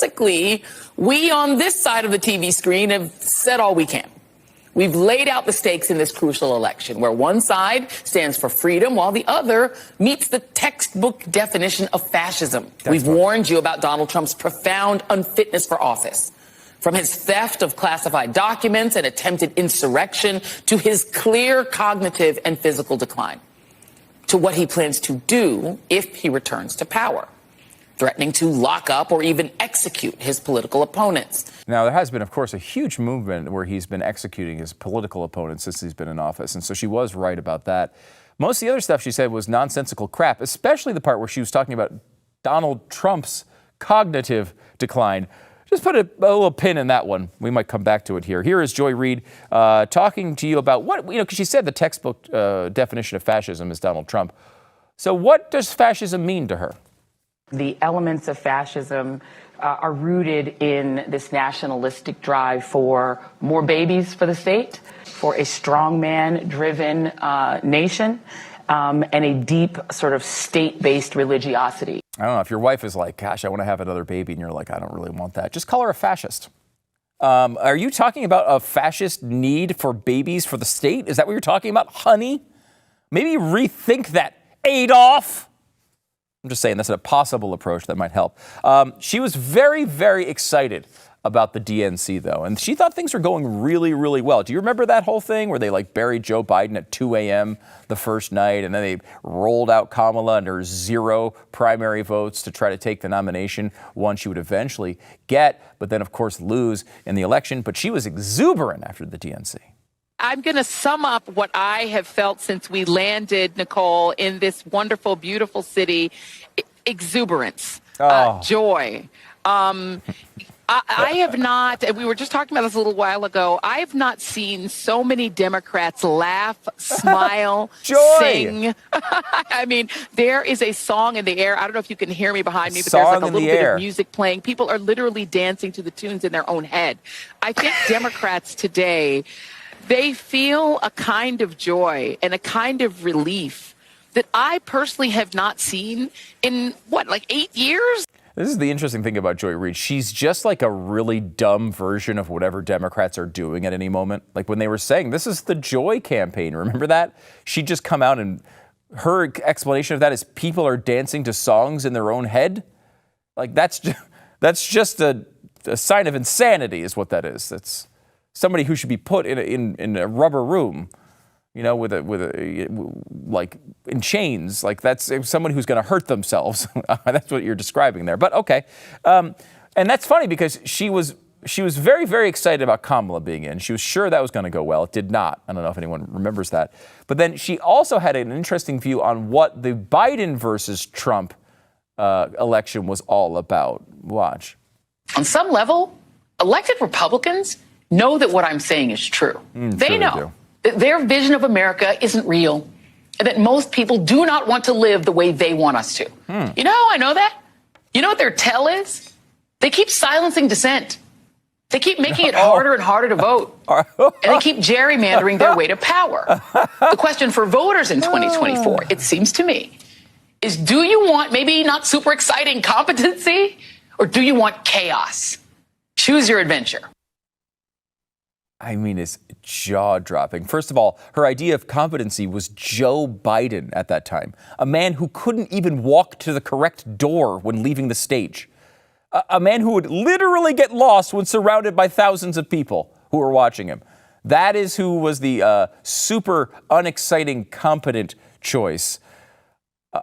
basically, we on this side of the TV screen have said all we can. We've laid out the stakes in this crucial election, where one side stands for freedom while the other meets the textbook definition of fascism. We've warned you about Donald Trump's profound unfitness for office. From his theft of classified documents and attempted insurrection to his clear cognitive and physical decline, to what he plans to do if he returns to power, threatening to lock up or even execute his political opponents. Now, there has been, of course, a huge movement where he's been executing his political opponents since he's been in office. And so she was right about that. Most of the other stuff she said was nonsensical crap, especially the part where she was talking about Donald Trump's cognitive decline. Just put a little pin in that one. We might come back to it here. Here is Joy Reid talking to you about what, because she said the textbook definition of fascism is Donald Trump. So what does fascism mean to her? The elements of fascism are rooted in this nationalistic drive for more babies for the state, for a strongman-driven nation, and a deep sort of state-based religiosity. I don't know, if your wife is like, gosh, I want to have another baby, and you're like, I don't really want that, just call her a fascist. Are you talking about a fascist need for babies for the state? Is that what you're talking about, honey? Maybe rethink that, Adolf. I'm just saying that's a possible approach that might help. She was very, very excited about the DNC, though, and she thought things were going really, really well. Do you remember that whole thing where they buried Joe Biden at 2 a.m. the first night, and then they rolled out Kamala under 0 primary votes to try to take the nomination, one she would eventually get, but then, of course, lose in the election. But she was exuberant after the DNC. I'm going to sum up what I have felt since we landed, Nicole, in this wonderful, beautiful city. Exuberance, joy. I have not, and we were just talking about this a little while ago, I have not seen so many Democrats laugh, smile, sing. I mean, there is a song in the air. I don't know if you can hear me behind me, but there's like a little bit of music playing. People are literally dancing to the tunes in their own head. I think Democrats today, they feel a kind of joy and a kind of relief that I personally have not seen in, 8 years? This is the interesting thing about Joy Reid. She's just like a really dumb version of whatever Democrats are doing at any moment. Like when they were saying, this is the Joy campaign. Remember that? She'd just come out and her explanation of that is people are dancing to songs in their own head. Like that's just a sign of insanity is what that is. That's somebody who should be put in a rubber room, with in chains. Like that's someone who's going to hurt themselves. That's what you're describing there. But okay, and that's funny because she was very, very excited about Kamala being in. She was sure that was going to go well. It did not. I don't know if anyone remembers that. But then she also had an interesting view on what the Biden versus Trump election was all about. Watch. On some level, elected Republicans know that what I'm saying is true. They know that their vision of America isn't real, and that most people do not want to live the way they want us to. You know how I know that? You know what their tell is? They keep silencing dissent. They keep making it harder and harder to vote. And they keep gerrymandering their way to power. The question for voters in 2024, it seems to me, is do you want maybe not super exciting competency, or do you want chaos? Choose your adventure. I mean, it's jaw-dropping. First of all, her idea of competency was Joe Biden at that time, a man who couldn't even walk to the correct door when leaving the stage, a man who would literally get lost when surrounded by thousands of people who were watching him. That is who was the super unexciting, competent choice.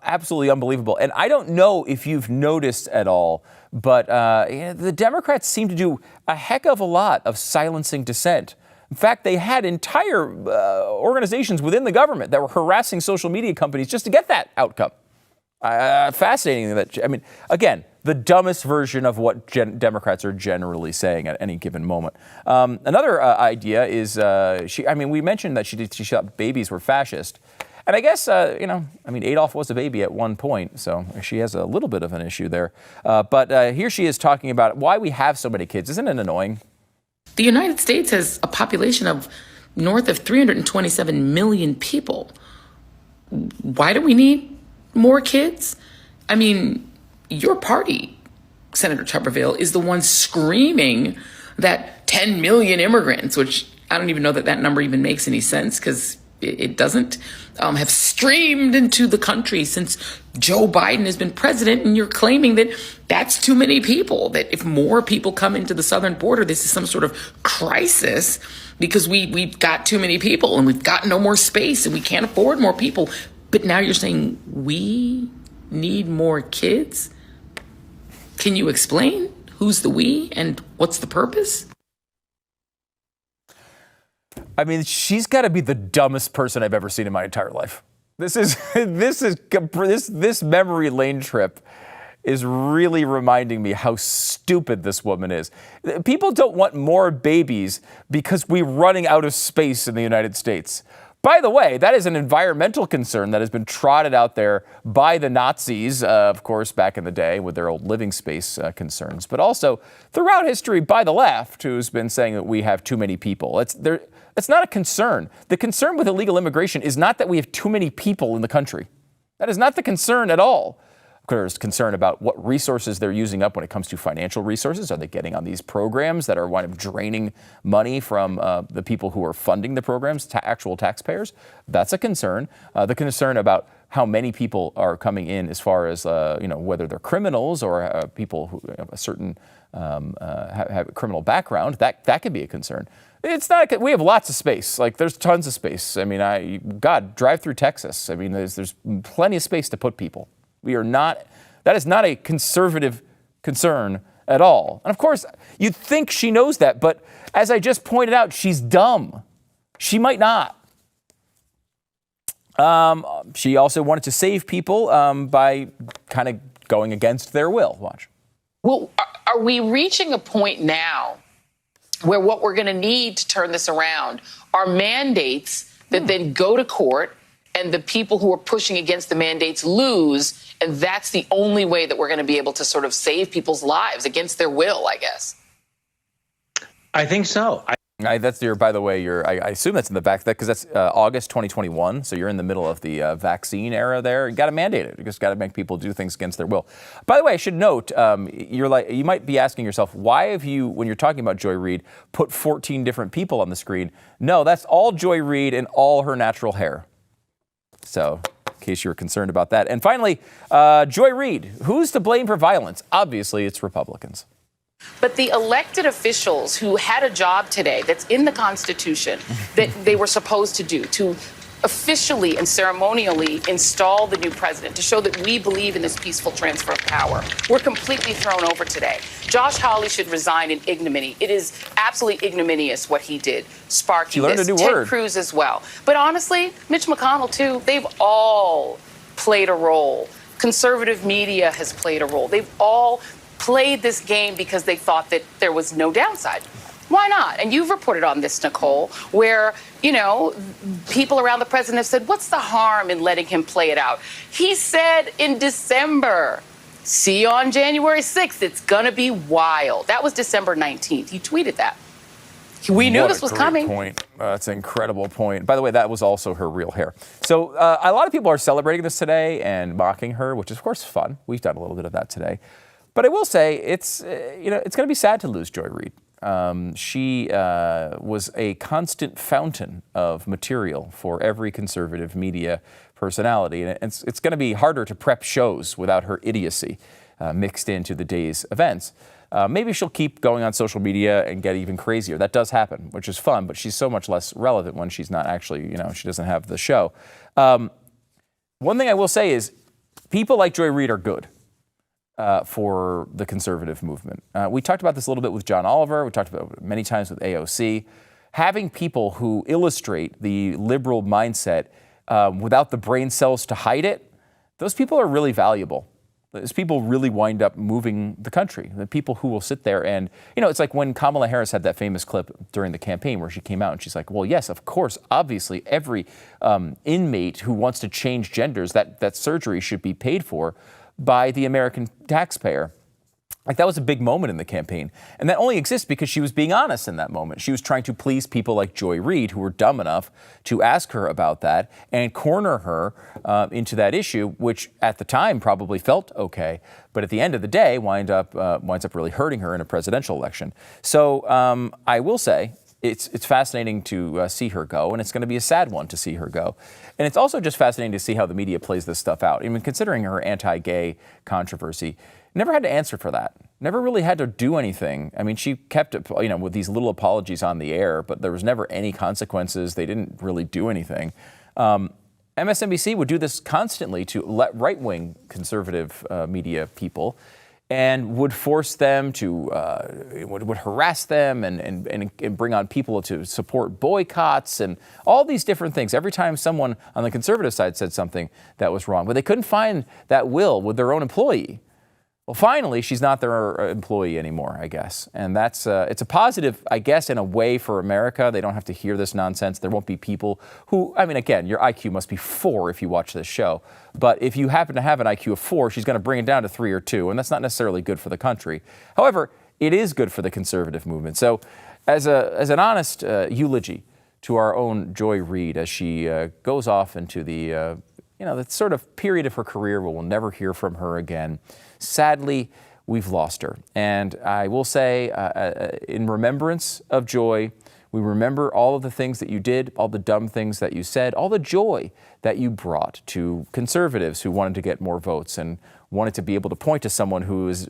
Absolutely unbelievable. And I don't know if you've noticed at all, but the Democrats seem to do a heck of a lot of silencing dissent. In fact, they had entire organizations within the government that were harassing social media companies just to get that outcome. Fascinating. Again, the dumbest version of what Democrats are generally saying at any given moment. Another idea is, we mentioned that she thought babies were fascist. And I guess, Adolf was a baby at one point, so she has a little bit of an issue there. But here she is talking about why we have so many kids. Isn't it annoying? The United States has a population of north of 327 million people. Why do we need more kids? I mean, your party Senator Tuberville is the one screaming that 10 million immigrants, which I don't even know that number even makes any sense, because it doesn't, have streamed into the country since Joe Biden has been president. And you're claiming that that's too many people, that if more people come into the southern border, this is some sort of crisis because we've got too many people and we've got no more space and we can't afford more people. But now you're saying we need more kids? Can you explain who's the we and what's the purpose? I mean, she's got to be the dumbest person I've ever seen in my entire life. This memory lane trip is really reminding me how stupid this woman is. People don't want more babies because we're running out of space in the United States. By the way, that is an environmental concern that has been trotted out there by the Nazis, of course, back in the day with their old living space concerns, but also throughout history by the left, who's been saying that we have too many people. It's not a concern. The concern with illegal immigration is not that we have too many people in the country. That is not the concern at all. There's concern about what resources they're using up when it comes to financial resources. Are they getting on these programs that are kind of draining money from the people who are funding the programs, actual taxpayers? That's a concern. The concern about how many people are coming in as far as, whether they're criminals or people who have a certain have a criminal background, that can be a concern. It's not. We have lots of space. Like, there's tons of space. I mean, drive through Texas. I mean, there's plenty of space to put people. That is not a conservative concern at all. And of course, you'd think she knows that, but as I just pointed out, she's dumb. She might not. She also wanted to save people by kind of going against their will. Watch. Well, are we reaching a point now where what we're going to need to turn this around are mandates that then go to court and the people who are pushing against the mandates lose, and that's the only way that we're going to be able to sort of save people's lives against their will, I guess? I think so. That's by the way, I assume that's in the back, because that's August 2021, so you're in the middle of the vaccine era there. You got to mandate it. You just got to make people do things against their will. By the way, I should note, you might be asking yourself, why have you, when you're talking about Joy Reid, put 14 different people on the screen? No, that's all Joy Reid and all her natural hair. So, in case you were concerned about that. And finally, Joy Reid. Who's to blame for violence? Obviously, it's Republicans. But the elected officials who had a job today that's in the Constitution that they were supposed to do, to officially and ceremonially install the new president, to show that we believe in this peaceful transfer of power, were completely thrown over today. Josh Hawley should resign in ignominy. It is absolutely ignominious what he did, sparking this. Ted Cruz as well. But honestly, Mitch McConnell too, they've all played a role. Conservative media has played a role. They've all played this game because they thought that there was no downside. Why not? And you've reported on this, Nicole, where, people around the president have said, what's the harm in letting him play it out? He said in December, see you on January 6th. It's going to be wild. That was December 19th. He tweeted that. We knew this was coming. That's an incredible point. By the way, that was also her real hair. So a lot of people are celebrating this today and mocking her, which is, of course, fun. We've done a little bit of that today. But I will say it's going to be sad to lose Joy Reid. She was a constant fountain of material for every conservative media personality. And it's going to be harder to prep shows without her idiocy mixed into the day's events. Maybe she'll keep going on social media and get even crazier. That does happen, which is fun, but she's so much less relevant when she's not actually, she doesn't have the show. One thing I will say is people like Joy Reid are good. For the conservative movement. We talked about this a little bit with John Oliver. We talked about it many times with AOC. Having people who illustrate the liberal mindset without the brain cells to hide it, those people are really valuable. Those people really wind up moving the country. The people who will sit there and, it's like when Kamala Harris had that famous clip during the campaign where she came out and she's like, well, yes, of course, obviously, every inmate who wants to change genders, that surgery should be paid for by the American taxpayer. Like, that was a big moment in the campaign. And that only exists because she was being honest in that moment. She was trying to please people like Joy Reid, who were dumb enough to ask her about that and corner her into that issue, which at the time probably felt okay, but at the end of the day winds up really hurting her in a presidential election. So I will say, it's fascinating to see her go, and it's going to be a sad one to see her go. And it's also just fascinating to see how the media plays this stuff out. I mean, considering her anti-gay controversy, never had to answer for that. Never really had to do anything. I mean, she kept, with these little apologies on the air, but there was never any consequences. They didn't really do anything. MSNBC would do this constantly to let right-wing conservative media people, and would force them to, would harass them and bring on people to support boycotts and all these different things. Every time someone on the conservative side said something that was wrong, but they couldn't find that will with their own employee. Well, finally, she's not their employee anymore, I guess. And that's it's a positive, I guess, in a way for America. They don't have to hear this nonsense. There won't be people who, I mean, again, your IQ must be 4 if you watch this show. But if you happen to have an IQ of 4, she's going to bring it down to 3 or 2. And that's not necessarily good for the country. However, it is good for the conservative movement. So as an honest eulogy to our own Joy Reid as she goes off into the sort of period of her career where we'll never hear from her again. Sadly, we've lost her. And I will say, in remembrance of Joy, we remember all of the things that you did, all the dumb things that you said, all the joy that you brought to conservatives who wanted to get more votes and wanted to be able to point to someone who is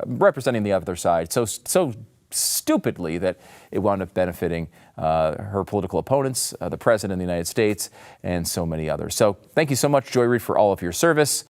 representing the other side so stupidly that it wound up benefiting her political opponents, the president of the United States, and so many others. So thank you so much, Joy Reid, for all of your service.